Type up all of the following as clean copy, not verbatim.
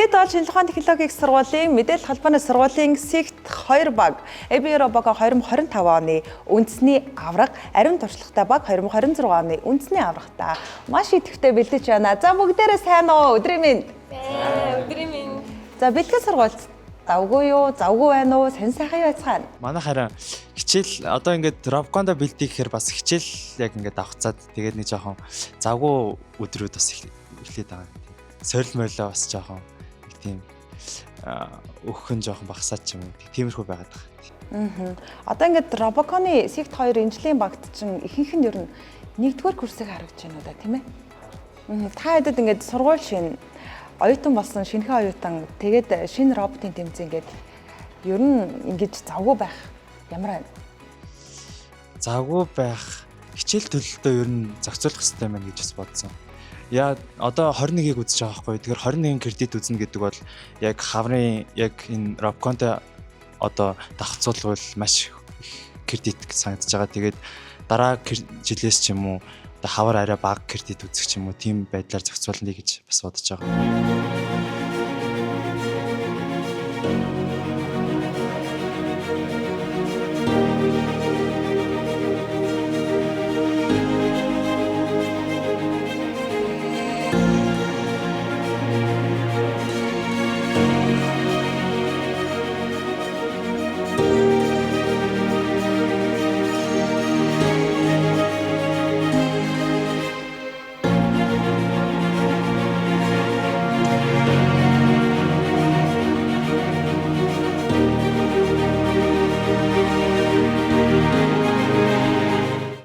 Хэд бол шинжилгээ ухааны технологийн сургуулийн мэдээлэл холбооны сургуулийн Сэгт 2 баг Эбиробого 2025 оны үндэсний авраг ариун туршлагатай баг 2026 оны үндэсний аврагтай маш идэвхтэй бэлдэж байна. За бүгдээрээ сайн уу? Өдрийн минь. Өдрийн минь. За бэлтгэл сургуульд завгүй юу? Завгүй байна уу? Сайн сайхан байцгаана. Манай харин хичээл одоо ингээд Робкондо бэлдэх гэхээр бас хичээл яг ингээд давхцаад тэгээд нэг жоохон завгүй өдрүүд бас эхлээд байгаа. Сорил морлоо бас жоохон нэг тийм өгөх нь жоохон багасаад ч юм уу. Тиймэрхүү байгаад байгаа. Одоо ингээд Робоконы Сэгт 2 эмчлийн багт чинь ихэнх нь ер нь 1-р курсыг харагдаж байна уу да, тийм ээ? Та хэдэд ингээд сургууль шин оюутан болсон шинэхэн оюутан тэгээд шинэ роботын тэмцээн ингээд ер нь ингэж завгүй байх ямар байна? Завгүй байх хичээл төлөлтөө ер нь зохицуулах хэрэгтэй байна гэж бас бодсон. Яа одоо 21-ийг үзэж байгаа байхгүй. Тэгэхээр 21 кредит үзнэ гэдэг бол яг хаврын яг энэ Робконтой одоо давхцуулбал маш их кредит санагдаж байгаа. Тэгээд дараа жилээс ч юм уу одоо хавар арай бага кредит үзэх ч юм уу тийм байдлаар зохицуулна гэж бас бодож байгаа.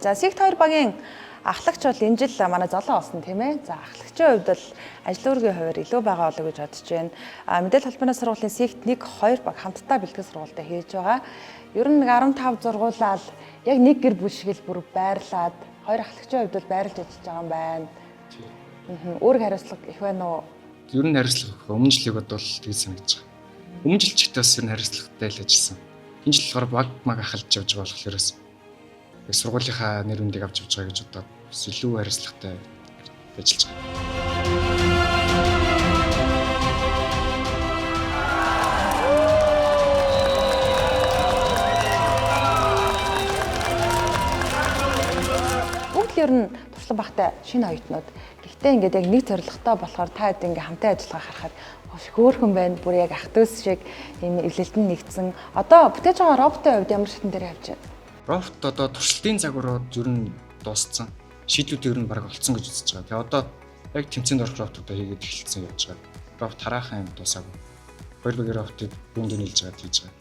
За Сэгт 2 багийн ахлагч бол энэ жил манай золоо болсон тийм ээ. За ахлагчийн хувьд бол ажил үүргийн хувьд илүү байгаа болов гэж бодож байна. Мэдээлэл холбооны сургуулийн Сэгт 1, 2 баг хамтдаа бэлтгэл сургуультай хийж байгаа. Ер нь 15 зургуулаад яг нэг гэр бүл шиг л бүр байрлаад хоёр ахлагчийн хувьд бол байрлаж ажиллаж байгаа юм байна. Үүрэг хариуцлага их байна уу? Ер нь хариуцлага өмнө жилиг бодвол тэгж санагдаж байгаа. Өмнө жил ч ихтэй бас ер нь хариуцлагатай л ажилласан. Энэ жил болохоор баг маг ахалж явж байгаа болохоор сургуулийнхаа нэр үндийг авч явж байгаа гэж бодоод бас илүү хариуцлагатай ажиллаж байгаа. Бүгд л ер нь туршлага багтай шинэ оюутнууд. Гэхдээ ингээд яг нэг зорилготой болохоор та хэд ингээд хамтаа ажиллагаа харахад хөөрхөн байна. Бүр яг ах トゥ ус шиг ийм эвлэлтэн нэгдсэн. Одоо бүтээж байгаа роботын хувьд ямар шатн дээр явж байна? Робот одоо туршилтын загварууд ер нь дууссан. Шийдлүүд ер нь бараг олцсон гэж үзэж байгаа. Тэгээ одоо яг тэмцээнд орох роботуудаа хийгээд эхэлсэн явж байгаа. Робот хараахан юм дуусаагүй. Хоёр багийн роботыг бүнд нэлж байгаа хийж байгаа.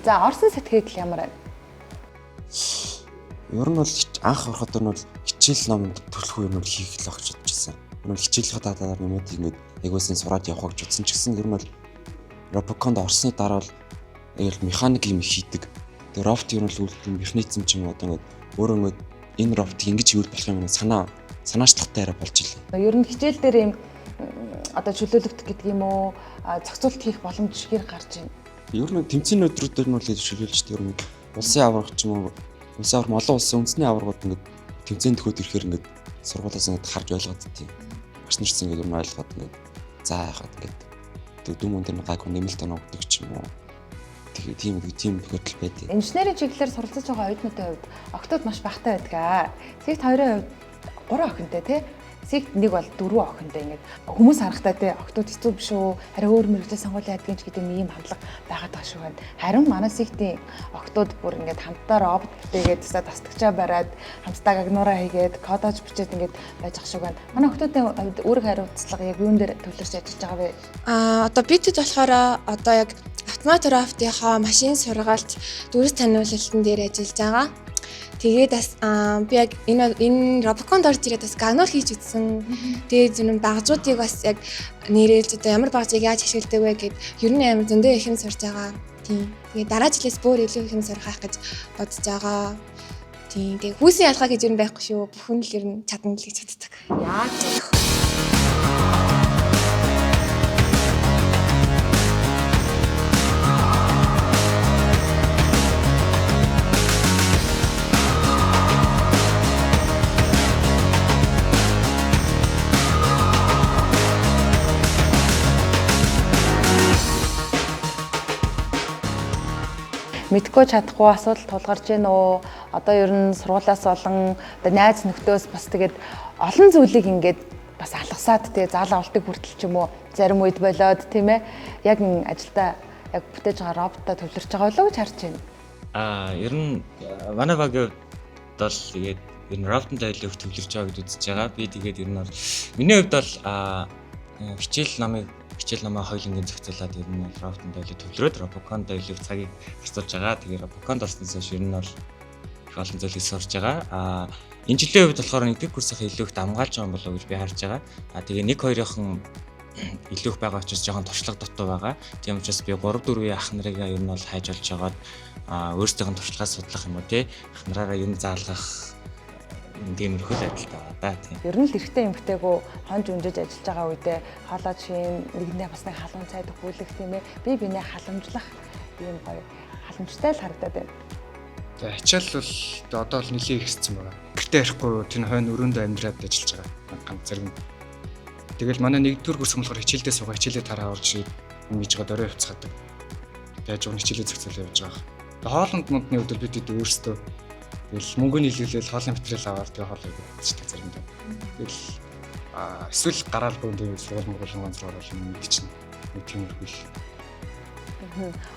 За орсон сэтгэл ямар байна? Ер нь бол анх ороход нь бол хичээл номонд төлөх үе нь хийх л гэж бодчихсон. Ер нь хичээлийнхаа дараа юмуд ингэж ягуулсан сураад явах гэж бодсон ч гэсэн ер нь бол Робоконд орсны дараа бол яг механик юм хийдэг. Тэгээ робот ер нь л үлдэн механизм ч юм уу одоо өөрөө ингэ энэ роботыг ингэж хийвэл болох юм санаачлагтай арай болж илээ. Ер нь хичээл дээр юм одоо чөлөөлөгдөх гэдэг юм уу зохицуулт хийх боломж хэр гарч байна? Ер нь тэмцээний өдрүүдээр нь бол чөлөөлж тэр нэг улсын аврагч юм уу улсын авраг олон улсын үндэсний аврагууд ингээд тэмцээнд төхөд ирэхээр ингээд сургуулиас ингээд харж ойлгоод тийм багш нарч ингээд юм ойлгоод ингээд заа яхад ингээд тэг дүм өндөр гайгүй нэмэлт оногддог ч юм уу тэгээ тийм тохиолдол байдیں۔ Инженерийн чиглэлээр суралцж байгаа оюутнуудын хувьд октод маш багатай байдаг. Сэгт 2-ын хувьд 3 охинтой тий. Сэгт 1 бол 4 охинтой ингээд хүмүүс харахтаа тий октод хэцүү биш үү? Харин өөр мэрэгжлийн сонгуулийн ядгийн ч гэдэг юм хандлага байгаад байгаа шүү байна. Харин манай Сэгтийн октод бүр ингээд хамтдаа робот бүтээгээд тастагчаа бариад хамтдаа гагнуураа хийгээд кодож бичээд ингээд байж ах шиг байна. Манай октодын үүрэг хариуцлага яг юун дээр төвлөрч ажиллаж байгаа вэ? Одоо бидэд болохоор одоо яг автомат роботынхаа машин сургаалт дүрс таниулалтын дээр ажиллаж байгаа. Тэгээд бас би яг энэ Робоконд орж ирээд бас гагнуул хийж үзсэн. Тэгээд зөвхөн багжуудыг бас яг нэрэлж одоо ямар багжийг яаж ашигладаг вэ гэд ер нь амар зөндөө их юм сурж байгаа. Тийм. Тэгээд дараа жилээс бүр илүү их юм сурах гэж бодож байгаа. Тийм. Тэгээд хүүсийн ялгаа гэж ер нь байхгүй шүү. Бүхэн л ер нь чадна л гэж боддог. Яаж болох вэ? мэдгүй чадахгүй асуудал тулгарч гин үү? Одоо ер нь сургуулиас болон одоо найз нөхдөс бас тэгээд олон зүйлийг ингээд бас алгасаад тэгээ заалаа болтыг хүртэл ч юм уу зарим үед болоод тийм ээ. Яг н ажилдаа яг бүтээж байгаа роботоо төвлөрч байгаа болов уу гэж харж байна. Ер нь манай багийн хувьд бол тэгээд ер нь роботтой илүү их төвлөрч байгаа гэж үзэж байгаа. Би тэгээд ер нь бол миний хувьд бол хичээл намаа хоёулангийн зохицуулаад ер нь роботтой илүү төвлөрөөд Robocon-д илүү цагийг зарцуулж байгаа. Тэгээд Robocon-д орсноос хойш ер нь бол их олон зүйлийг сурж байгаа. Энэ жилийн хувьд болохоор нэгдүгээр курсынхаа илүү их дамгаалж байгаа болов уу гэж би харж байгаа. Тэгээ 1-2-ын илүү их байгаа учраас жоохон туршлага дутуу байгаа. Тийм учраас би 3-4-ийн ах нарыг ер нь бол хайж олж байгаад өөрсдийнх нь туршлагаа судлах юм уу те ах нараараа юм заалгах тиймэрхүү байдалтай байгаа да тийм. Ер нь л эрэгтэй эмэгтэйгөө хонж өнжиж ажиллаж байгаа үедээ хоолой шин нэгнээ бас нэг халуун цайд өгүүлэх тийм ээ. Би бинээ халамжлах ийм гоё халамжтай л харагдаад байна. Тэгээ ачаал бол одоо л нэлээд ихссэн байна. Гэртээ ярихгүй тэр хойно өрөөндөө амьдраад ажиллаж байгаа. Ганц зэрэг. Тэгэл манай 1-р курс болохоор хичээлдээ суугаа хичээлээ тараа орж ингэж байгаа дөрөв явцгаадаг. Тэгэж уг хичээлээ зохицуул явж байгаа. Тэгээ хоолнд модны өдөр бид өөрсдөө тэгэл мөнгөний нийлүүлэл хоолны материал аваад тэгээ хоолыг идчихдэг заримдаа. Тэгэл эсвэл гараалгүй тэгээ сургууль ганцраар бол мэдчихнэ. Нэг тиймэрхүү л.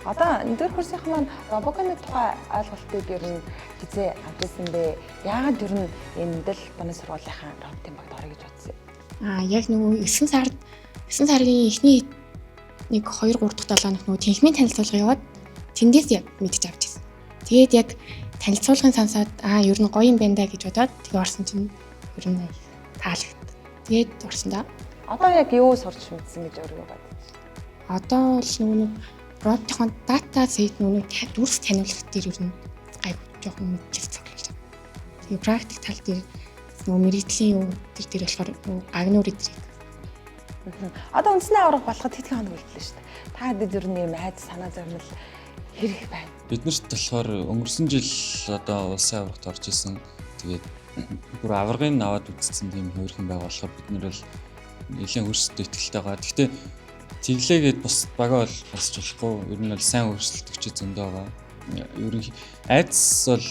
Одоо 1-р курсынхан маань Robocon-ы тухай ойлголтыг ер нь хизээ авч ирсэн бэ? Яагаад ер нь энэ дэл боны сургуулийнхаа роботын багт орё гэж бодсон юм? Яг нөгөө 9 сарын эхний 1 2 3 дахь 7 хоног нөгөө техникийн танилцуулга яваад тэндээс яг мэдж авч ирсэн. Тэгээд яг танилцуулгын сонсоод ер нь гоё юм байна да гэж бодоод тэгээ орсон чинь ер нь таалагдсан. Тэгээд орсон да. Одоо яг юу сурч мэдсэн гэж өөрөө бодож байна? Одоо л нөгөө роботын дата сет нөгөө дүрс таниулах дээр ер нь айгуу жоохон мэдчих цоглож байна. Тэгээ практик тал дээр нөгөө мэрэгжлийн юу тэр болохоор агнуур идрийг. Одоо үндэсний аврах болоход хэдхэн хоног үлдлээ шүү дээ. Та хэд ер нь юм айд санаа зовнил хэрэг байна. Биднэрт болохоор өнгөрсөн жил одоо улсын аврагт орж исэн. Тэгээд бүр аврагыг аваад үзсэн тийм хувирхан байгаа болохоор бид нар бол нэлээд өөрсдөө ихтэй байгаа. Гэхдээ тэглээгээд бус бага бол босч болохгүй. Ер нь бол сайн өөрчлөлтөгч зөндөө байгаа. Ер нь айдас бол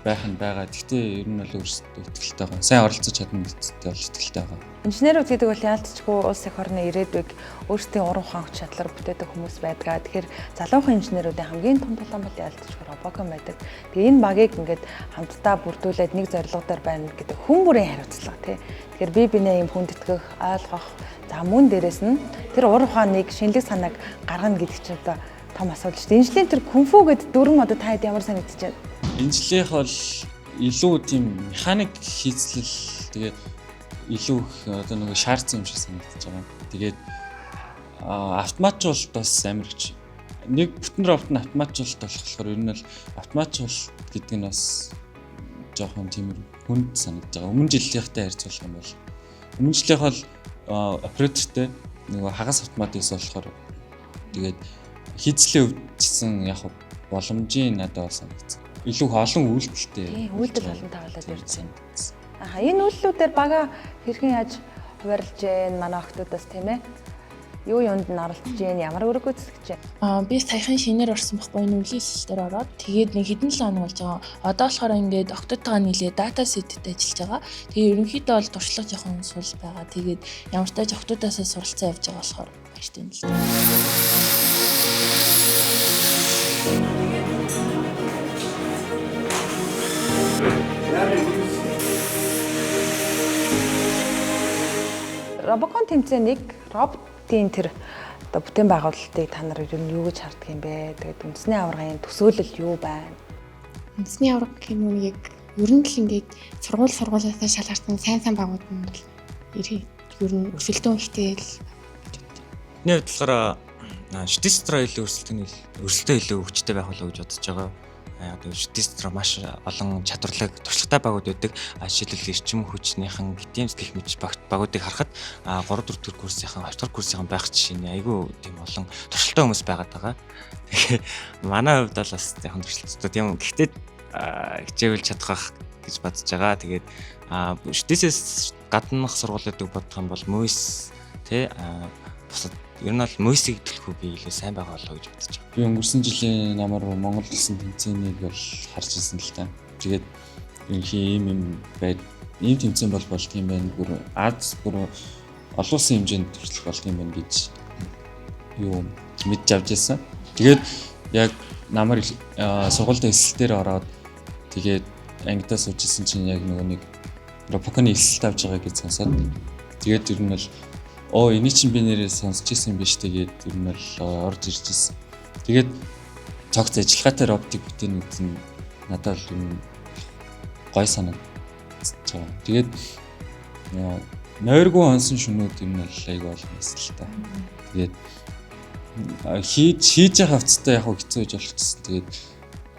байх нь байгаа. Гэхдээ ер нь бол өөрсдөө ихтэй байгаа. Сайн оролцож чадна гэдэгт бол ихтэй байгаа. Инженерүүд гэдэг бол яалтчгүй улс их орны ирээдүйг өөрсдийн уран ухаан хүч чадлаар бүтээдэг хүмүүс байдаг. Тэгэхээр залуухан инженерүүдийн хамгийн том талаан бол яалтчгүй Robocon байдаг. Тэгээ энэ багийг ингээд хамтдаа бүрдүүлээд нэг зорилго дээр байна гэдэг хүн бүрийн хариуцлага тий. Тэгэхээр бие биенээ юм хүндэтгэх, ойлгох, за мөн дээрэс нь тэр уран ухааныг шинэлэг санааг гаргана гэдэг чинь одоо том асуудал шүү дээ. Энэ жилийн тэр кунфу гэдэг дүрм одоо та хэд ямар санагдаж байна? Энэ жилийнх бол илүү тийм механик хийцлэл тэгээ илүү одоо нэг шаардсан юм шиг санагдаж байгаа. Тэгээд автоматжуулалт бас амар гэж. Нэг бүтэн робот нь автоматжуулалт болохоор ер нь л автоматжуулалт гэдэг нь бас жоохон тийм хүнд санагдаж байгаа. Өмнө жилийнхтэй харьцуулах юм бол өмнө жилийнх бол оператортэй нөгөө хагас автоматикс болохоор тэгээд хийцлээ өвчсөн яг боломжийн надад бол санагдсан. Илүү олон үйлдэлтэй. Тийм, үйлдэл олон тавлаад ирж байна. Энэ үйлдэлүүдээр бага хэрхэн яаж хуваарлж гэн манай охтуудаас тийм ээ? Юу юунд нь оролцож гэн, ямар өрөг үзүүлж гэн? Би саяхан шинээр орсон байхгүй энэ үйлчлэл дээр ороод тэгээд нэг хэдэн л хоног болж байгаа. Одоо болохоор ингээд октодтойгоо нийлээ дата сеттэй ажиллаж байгаа. Тэгээд ерөнхийдөө бол туршлага жоохон сул байгаа. Тэгээд ямар ч тач октодоосоо суралцсан явж байгаа болохоор баяртай юм л та. Robocon тэмцээнийг роботын тэр одоо бүтээн байгуулалтыг та нар ер нь юу гэж харддаг юм бэ? Тэгээд үндэсний аваргын төсөөлөл юу байна? Үндэсний авраг гэх юм яг ер нь л ингээд сургуулиасаа шалгартсан сайн багууд нь бол ер нь өрсөлдөөн ихтэй л. Миний хувьд болохоор дистро илүү өрсөлдөө илүү хүчтэй байх болов уу гэж бодож байгаа. Одоо дистро маш олон чадварлаг туршлагатай багууд байдаг. Жишээлбэл эрчим хүчнийхэн гитэмс гэх мэт багуудыг харахад 3-4 курсынхан 2 курсынхан байх жишээ нь айгүй тийм олон туршлагатай хүмүүс байгаад байгаа. Тэгэхээр манай хувьд бол бас яг туршлагатай тийм юм. Гэхдээ хичээвэл чадах байх гэж бодож байгаа. Тэгээд дэсээс гаднах сургуулиудыг бодох юм бол МОИС бусад ер нь бол мөсийг төлөхөө би илүү сайн байгаа болоо гэж бодож байна. Би өнгөрсөн жилийн намар Монгол улсын тэмцээнийг бол харж ирсэн л та. Тэгээд ерөнхий ийм тэмцээн бол болт юм байна. Бүр Аз бүр олон улсын хэмжээнд төрөлх болт юм байна гэж мэдж авч байсан. Тэгээд яг намар сургуультай эсэлтээр ороод тэгээд ангидаа суужсэн чинь яг нэг Ропоконы эсэлт авч байгаа гэж сонсоод тэгээд ер нь бол эний чинь би нэрээ сонсч ирсэн юм биш тэгээд ер нь бол орж ирж ирсэн. Тэгээд цогц ажиллагаатай роботик бүтээнүүд нь надад л юм гой санагдаж байгаа. Тэгээд нойргүй онсон шөнүүд юм бол айгүй болно л та. Тэгээд хийж явах хавцтай яг хэцүү гэж болгочихсон. Тэгээд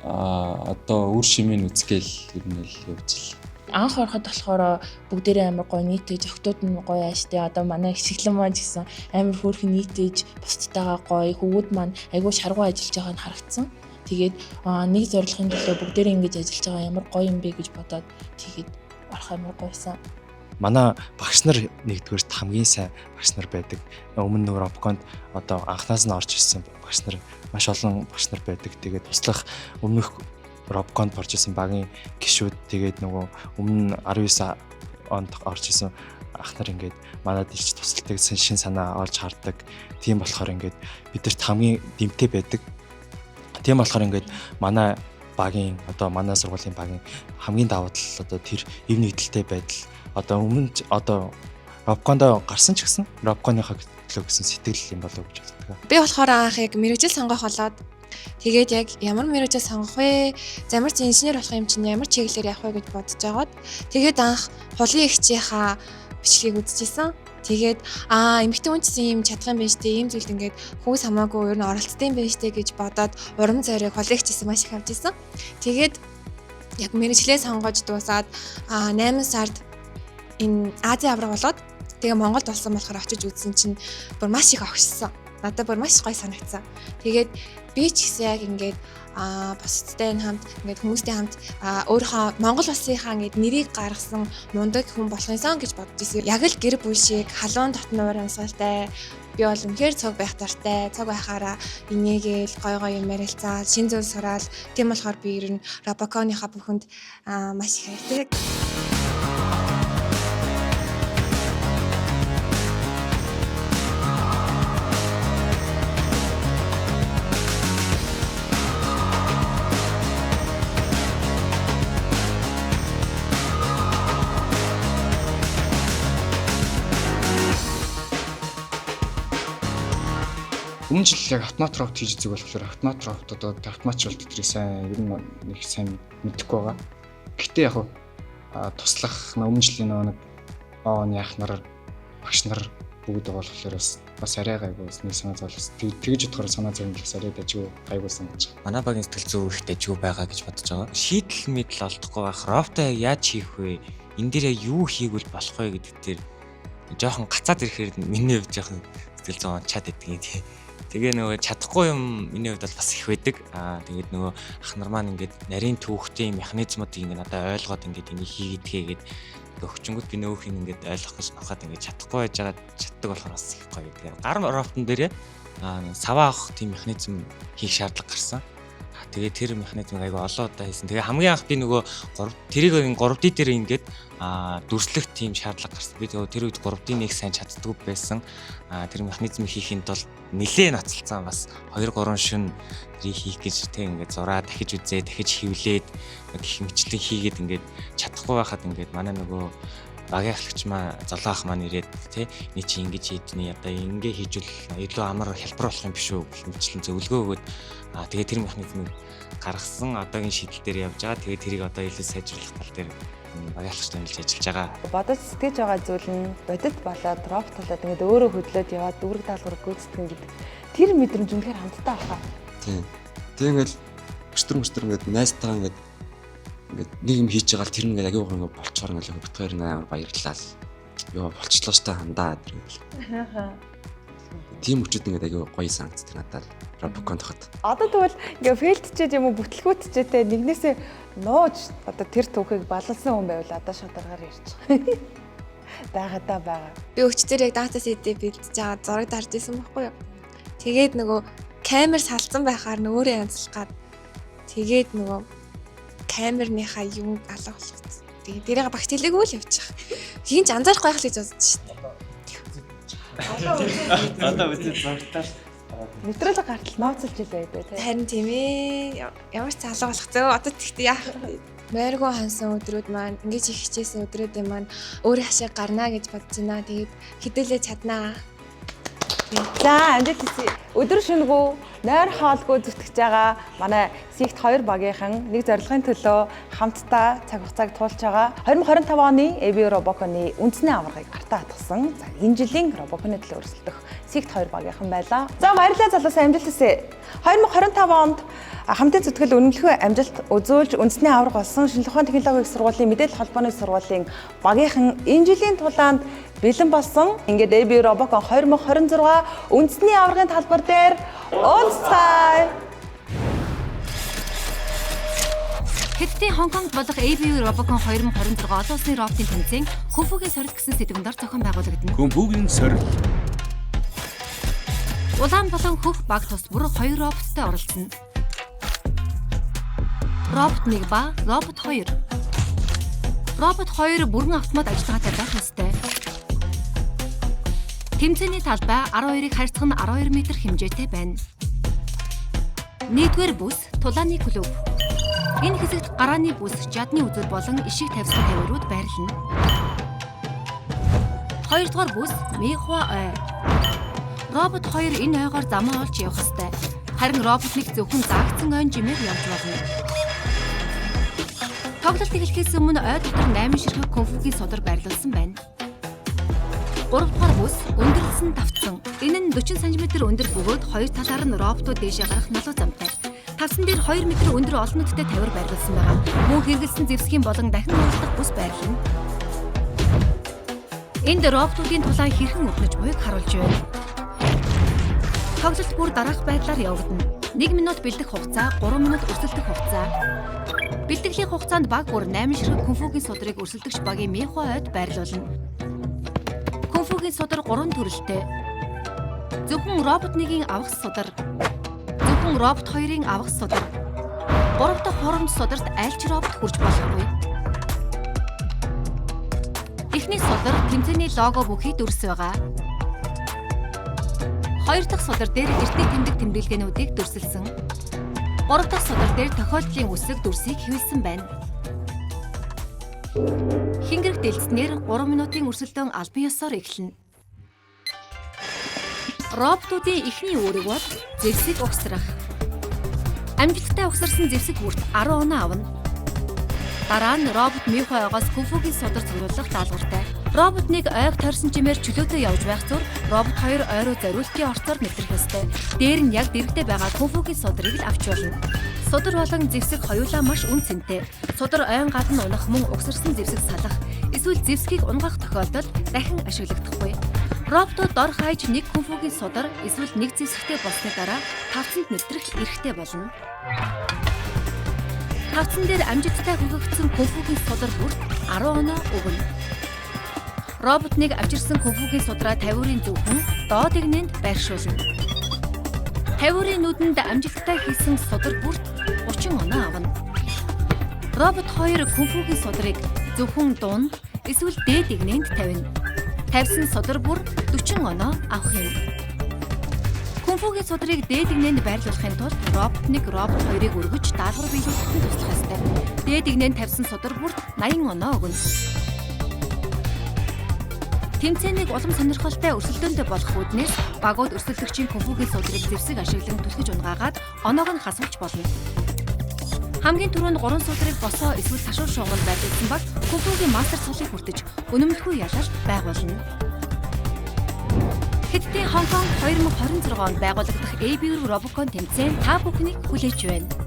одоо үр шимийн үзгээл ер нь л явж л. Анх ороход болохоор бүгдээрээ амар гоё нийтэж, охтууд нь гоё ааштай. Одоо манай хичэглэн маань ч гэсэн амар хөөрхөн нийтэж, бусдтайгаа гоё, хөвгүүд маань айгүй шаргуу ажиллаж байгаа нь харагдсан. Тэгээд нэг зорилгын төлөө бүгдээрээ ингэж ажиллаж байгаа ямар гоё юм бэ гэж бодоод тэгээд орох амар гойсан. Манай багш нар нэгдүгээрт хамгийн сайн багш нар байдаг. Өмнө нь Ропоконд одоо анхнаас нь орж ирсэн багш нар маш олон багш нар байдаг. Тэгээд туслах өмнөх Ропоконд орж ирсэн багийн гишүүд тэгээд нөгөө өмнө 19 онд орж ирсэн ах нар ингээд манад ирж тусалдаг шин санаа олж хардаг. Тийм болохоор ингээд бидэрт хамгийн дэмтэй байдаг. Тийм болохоор ингээд манай багийн одоо манай сургуулийн багийн хамгийн давуу тал одоо тэр эв нэгдэлтэй байдал одоо өмнө одоо Ропокондоо гарсан ч гэсэн Ропоконыхаа төлөө гэсэн сэтгэл юм болов уу гэж боддог. Би болохоор анх яг мэргэжил сонгох болоод тэгээд яг ямар мэргэжил сонгох вэ? Ямар ч инженер болох юм чинь ямар чиглэлээр явах вэ гэж бодож байгаад тэгээд анх хулын эгчийнхаа бичлэгийг үзчихсэн. Тэгээд эмэгтэй хүн чинь юм чадах юм байна штэ, ийм зүйлд ингээд хүүс хамаагүй ер нь оролцдог юм байна штэ гэж бодоод урам зориг хулын эгчээс маш их авч ирсэн. Тэгээд яг мэргэжлээ сонгож дуусаад 8 сард энэ Азийн авраг болоод тэгээ Монголд болсон болохоор очиж үзсэн чинь бүр маш их огшсон. Надад бүр маш гоё санагдсан. Тэгээд би ч гэсэн яг ингээд бусдтай хамт ингээд хүмүүстэй хамт өөрийнхөө Монгол улсынхаа ингээд нэрийг гаргасан мундаг хүн болох юмсан гэж бодож ирсэн. Яг л гэр бүл шиг халуун дотноор амьсгалтай би бол үнэхээр цог байх дуртай. Цог байхаараа инээгээл гой юм ярилцаа, шин зүйл сураал. Тийм болохоор би ер нь Ропоконыхаа бүхэнд маш их хайртай. Өмнө жил яг автомат робот хийж үзэг болохоор автомат робот одоо автоматч болт тэрийг сайн ер нь нэг сайн мэдэхгүй байгаа. Гэхдээ яг туслах өмнө жилийн нэг оны ах нар багш нар бүгд байгаа болохоор бас арай гайгүй нэг санаа зовлос. Тэгж бодохоор санаа зовлос арай дажгүй гайгүйсан гэж. Манай багийн сэтгэл зүй их дажгүй байгаа гэж бодож байгаа. Шийдэл мэдл олдохгүй байх. Роботоо яаж хийх вэ? Энд дээрээ юу хийгвэл болох вэ гэдэг дээр жоохон гацаад ирэхээр миний хувьд жоохон сэтгэл зүйн чад гэдэг юм. Тэгээ нөгөө чадахгүй юм миний хувьд бол бас их байдаг. Тэгээд нөгөө ах нар маань ингээд нарийн түүхтэй механизмуудыг ингээд надад ойлгоод ингээд энийг хийгээдгээд өгчөнгөд би нөөх юм ингээд ойлгох гэж нохоод ингээд чадахгүй байж байгаа чаддаг болохоор бас их гоё. Тэгээд гар роботон дээрээ саваа авах тийм механизм хийх шаардлага гарсан. Тэгээд тэр механизмыг айгүй олон удаа хийсэн. Тэгээ хамгийн анх би нөгөө тэрийг 3D дээр ингээд дүрслэх тийм шаардлага гарсан. Би тэр үед 3D-ийг сайн чаддгүй байсан. Тэр механизмыг хийхэд бол нэлээд ноцолцсон бас 2-3 шөнө тэрийг хийх гэж тэг ингээд зураа дахиж үзээ, дахиж хевлээд гэх мэтлэн хийгээд ингээд чадахгүй байхад ингээд манай нөгөө багийн ахлагч маа золоох маань ирээд тий эний чи ингэж хийдний одоо ингэ хийжүүл илүү амар хэлбэр болох юм биш үү гэх мэтлэн зөвлөгөө өгөөд тэгээ тэр механизмыг гаргасан одоогийн шийдэл дээр явж байгаа. Тэгээ тэрийг одоо илүү сайжруулах тал дээр багийн ахлагчтай хэлж ажиллаж байгаа. Бодож сэтгэж байгаа зүйл нь бодит болоод робот болоод ингээд өөрөө хөдлөөд яваад дүүрэг даалгавар гүйцэтгэн гэдэг тэр мэдрэмж үнэхээр хамтдаа байна. Тийм. Тэг ингээд өчтөр ингээд найстайгаа ингээд нэг юм хийж байгаа л тэр ингээд агиугаар ингээд болчоор ингээд бүтгээр амар баярлалаа. Йоо болчлоо штэ хандаа гэдэг. Тийм өчүүд ингээд агиугаар гоё санагддаг надад Ропоконд хот. Одоо тэгвэл ингээд фейлдчээд юм уу бүтлгүүтчээтэй нэгнээсээ нууж одоо тэр түүхийг балалсан хүн байвал одоо шодаргаар ярьж байгаа. байгаадаа байгаа. Би өчтөр яг дата сетээ бэлдэж байгаа зураг дарж исэн байхгүй юу. Тэгээд нөгөө камер салцсан байхаар нөөрэ янзлах гад. Тэгээд нөгөө камерныхаа юм алга болгосон. Тэгээд дээрээ багт хэлээгүй л явчих. Хинч анзаарахгүй байх л гэж бодсон шүү дээ. Одоо үгүй зургатаар Нэвтрүүлэг гартал ноцолж илээ дээ тий. Харин тийм ээ. Ямар ч алга болох зөө. Одоо тэгтээ яах вэ? Морьгоо хансан өдрүүд маань ингэж их хичээсэн өдрүүдийн маань өөр хашаа гарна гэж бодож байна. Тэгээд хэдүүлээ чаднаа. За амжилт хүсье. Өдөр шөнөгөө нойр хоолгүй зүтгэж байгаа манай Сигт 2 багийнхан нэг зорилгын төлөө хамтдаа цаг хугацааг туулж байгаа 2025 оны AB Robocon-ы үндэсний аваргыг гартаа хатгсан. За энэ жилийн Robocon-ы төлөө өрсөлдөх Сигт 2 багийнхан байлаа. За баярлалаа залуусаа амжилт хүсье. 2025 онд хамтын зүтгэл үнэмлэхүй амжилт үзүүлж үндэсний аварга болсон шинжлэх ухааны технологийн сургуулийн мэдээлэл холбооны сургуулийн багийнхан энэ жилийн тулаанд бэлэн болсон. Ингээд AB Robocon 2026 үндэсний аваргын талбар дээр уулзцай. Хэдтийн Хонконгт болох AB Robocon 2026 олон улсын роботын тэмцээн Кунфугийн сорилт гэсэн сэдвээр зохион байгуулагдана. Кунфугийн сорилт. Улаан болон хөх баг тус бүр 2 роботтой оролцсон. Робот 1 ба робот 2. Робот 2 бүрэн автомат ажиллагаатай байх ёстой. Тэмцээний талбай 12-ыг харьцах нь 12 м хэмжээтэй байна. Нэгдүгээр бүс тулааны клуб. Энэ хэсэгт гарааны бүс, жадны үзүүр болон ишиг тавьсан тавиурууд байрлана. Хоёрдугаар бүс мехва ой. Робот 2 энэ ойгоор замаа олж явах ёстой. Харин робот 1 зөвхөн заагдсан ойн жимээр явж болно. Тоглолт эхлэхээс өмнө ой дотор 8 ширхэг кунфугийн содар байрлуулсан байна. 3-р бүс өндөрлсөн тавцсан. Энэ нь 40 см өндөр бөгөөд хоёр талаар нь роботууд дээшээ гарах налуу замтай. Тавцсан дээр 2 м өндөр олон нүдтэй тавир байрлуулсан байгаа. Мөн хэрэгэлсэн зэвсгийн болон дахин хуулдах бүс байрлана. Энд роботуудын тулаан хэрхэн өрнөж буйг харуулж байна. Тоглолт бүр дараах байдлаар явагдана. 1 минут бэлдэх хугацаа, 3 минут өрсөлдөх хугацаа. Бэлтгэлийн хугацаанд баг бүр 8 ширхэг кунфугийн судрыг өрсөлдөгч багийн мехва ойд байрлуулна. Кунфугийн судар 3 төрөлтэй. Зөвхөн робот 1-ийн авах судар, зөвхөн робот 2-ын авах судар. 3 дахь хоромж сударт аль ч робот хүрч болохгүй. Эхний судар тэмцээний лого бүхий дүрс байгаа. 2 дахь судар дээр эртний тэмдэг тэмдэглэгээнүүдийг дүрсэлсэн. 3 дахь судар дээр тохиолдлын үсэг дүрсийг хэвлсэн байна. Хингэрэг дэлгэснээр 3 минутын өрсөлдөөн албан ёсоор эхэлнэ. Роботуудын эхний үүрэг бол зэвсэг угсрах. Амжилттай угсарсан зэвсэг бүрт 10 оноо авна. Дараа нь робот мехвагаас кунфугийн судар цуглуулах даалгавартай. Робот 1 ойг тойрсон чимээр чөлөөтэй явж байх зур робот 2 ойроо зориултын орцоор мэдрэх ёстой. Дээр нь яг дэрэгдээ байгаа кунфугийн судрыг л авч болно. Судар болон зэвсэг хоёулаа маш үн цэнтэй. Судар ойн гадна унах мөн угсарсан зэвсэг салах, эсвэл зэвсгийг унгах тохиолдолд дахин ашиглагдахгүй. Роботууд дор хаяж нэг кунфугийн судар эсвэл нэг зэвсэгтэй болсны дараа тавцанд нэвтрэх эрхтэй болно. Тавцан дээр амжилттай хөгөгдсөн кунфугийн судар бүрт 10 оноо өгнө. Робот 1 авчирсан кунфугийн судраа тавиурын зөвхөн доод игнэнд байршуулна. Тавиурын нүдэнд амжилттай хийсэн судар бүрт 30 оноо авна. Робот 2 кунфугийн судрыг зөвхөн дунд эсвэл дээд игнэнд тавина. Тавьсан судар бүр 40 оноо авах юм. Кунфугийн судрыг дээд игнэнд байрлуулахын тулд робот 1 робот 2-ыг өргөж даалгавар биелүүлэхэд туслах ёстой. Дээд игнэнд тавьсан судар бүрт 80 оноо өгнө. Тэмцээнийг улам сонирхолтой өрсөлдөөнтэй болох үүднээс багууд өрсөлдөгчийн кунфугийн судрыг зэвсэг ашиглан түлхэж унгаагаад оноог нь хасуулж болно. Хамгийн түрүүнд 3 судрыг босоо эсвэл ташуур шугал байрлуулсан баг кунфугийн мастер цолыг хүртэж үнэмлэхүй ялалт байгуулна. Хэдтийн Хонконг 2026 онд байгуулагдах AB Robocon тэмцээн та бүхнийг хүлээж байна.